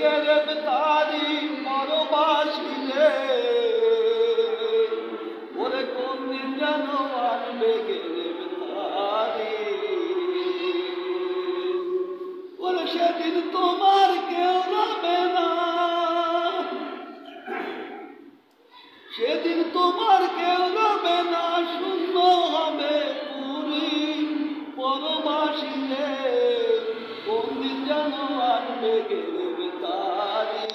গ্রেফতারি পরবাসী রে, ওরে কোন দিন যেন আসবে গ্রেফতারি, ওরে সেদিন তোমার কেউ রবে না, সেদিন তোমার কেউ রবে না, শূন্য হবে পুরী পরবাসী রে, কোন দিন যেন আসবে গ্রেফতারি,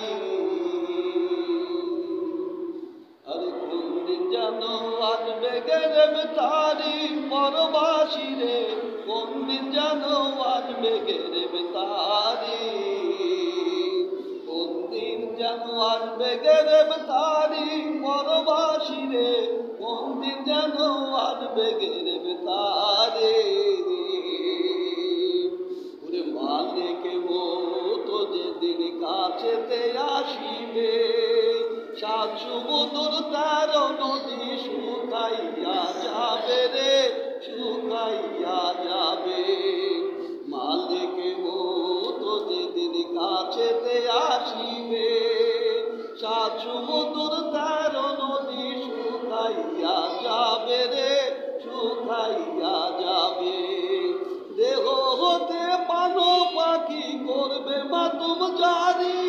আরে কোন দিন যেন আসবে গ্রেফতারি পরবাসী রে, কোন দিন যেন আসবে গ্রেফতারি, কোন দিন যেন আসবে গ্রেফতারি পরবাসী রে, কোন দিন যেন আসবে গ্রেফতারি, ওরে মালিক মত যেদিন কাছেতে আসিবে, সাত সমুদ্র 13 নদী শুকাইয়া যাবে রে, শুকাইয়া যাবে, মালিক মত যেদিন কাছেতে আসিবে, সাত সমুদ্র 13 নদী শুকাইয়া যাবে রে, শুকাইয়া যাবে, দেহ হতে পানো পাখি করবে মাতুম জারি,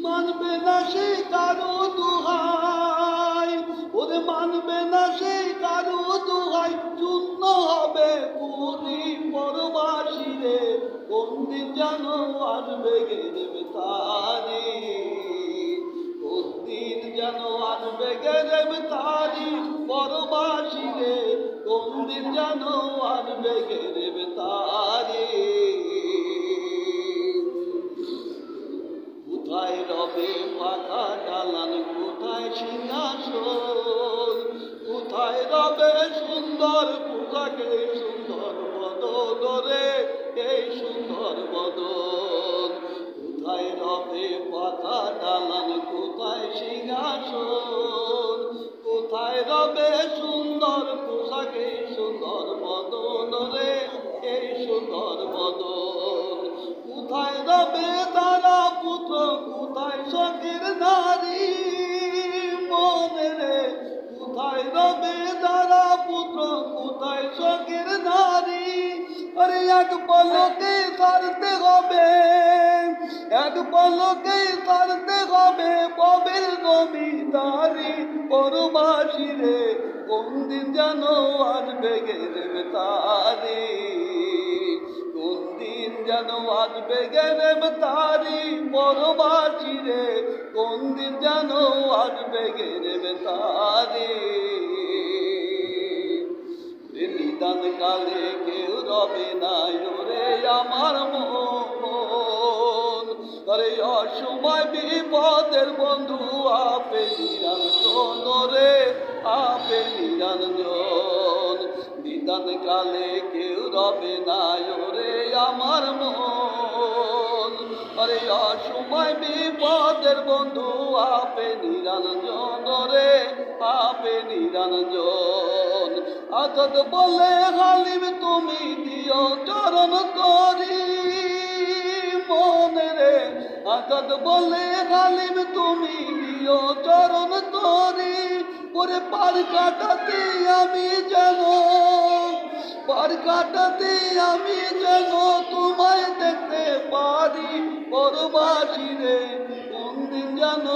মানবে না সে কারো দুহাই, ওরে মানবে না সে কারো দুহাই, চূর্ণ হবে পুরী পরবাসী রে, কোন দিন যেন আসবে গ্রেফতারি, কোন দিন যেন আসবে গ্রেফতারি পরবাসী রে, কোন দিন যেন আসবে গ্রেফতারি, কোথায় রবে পাকা দালান, কোথায় সিংহাসন, কোথায় রবে সুন্দর পোশাকে সুন্দর বদন রে, এই সুন্দর বদন, কোথায় রবে পাকা দালান, কোথায় সিংহাসন, কোথায় রবে সুন্দর পোশাকে সুন্দর বদন রে, এই সুন্দর বদন, কোথায় রবে তারা পুত্র, কোথায় শখের নারী মনে রে, কোথায় রবে তারা পুত্র, কোথায় শখের নারী, আরে এক পলকে সারতে হবে, এক পলকে সারতে হবে পবের জমিদারি পরবাসী রে, কোন দিন যেন আসবে গ্রেফতারি, কোন দিন যেন আসবে গ্রেফতারি পরবাসী রে, কোন দিন যেন আসবে গ্রেফতারি, নিদান কালে কেউ রবে না ওরে আমার মন, আরে অসময় বিপদের বন্ধু আপে নিরঞ্জন রে, আপে নিরঞ্জন, নিদান কালে কেউ রবে না ওরে আমার মন, আরে অসময় বিপদের বন্ধু আপে নিরঞ্জন রে, আপে নিরঞ্জন, আতত বলে হালিম তুমি দিও চরণ করি মনে রে, আতত বলে হালিম তুমি দিও চরণ করি, ওরে পার কাটাতে আমি যেন, পার কাটাতে আমি যেন তোমায় দেখতে পারি পরবাসী রে, কোন দিন যেন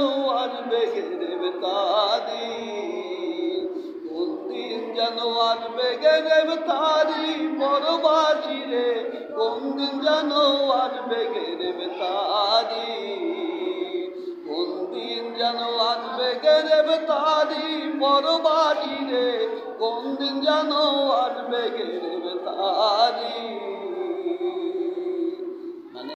আসবে গ্রেফতারি, কোন দিন যেন আসবে গ্রেফতারি পরবাসী রে, কোন দিন যেন আসবে গ্রেফতারি, কোন দিন যেন আসবে গ্রেফতারি পরবাসী রে, কোন দিন যেন আসবে গ্রেফতারি।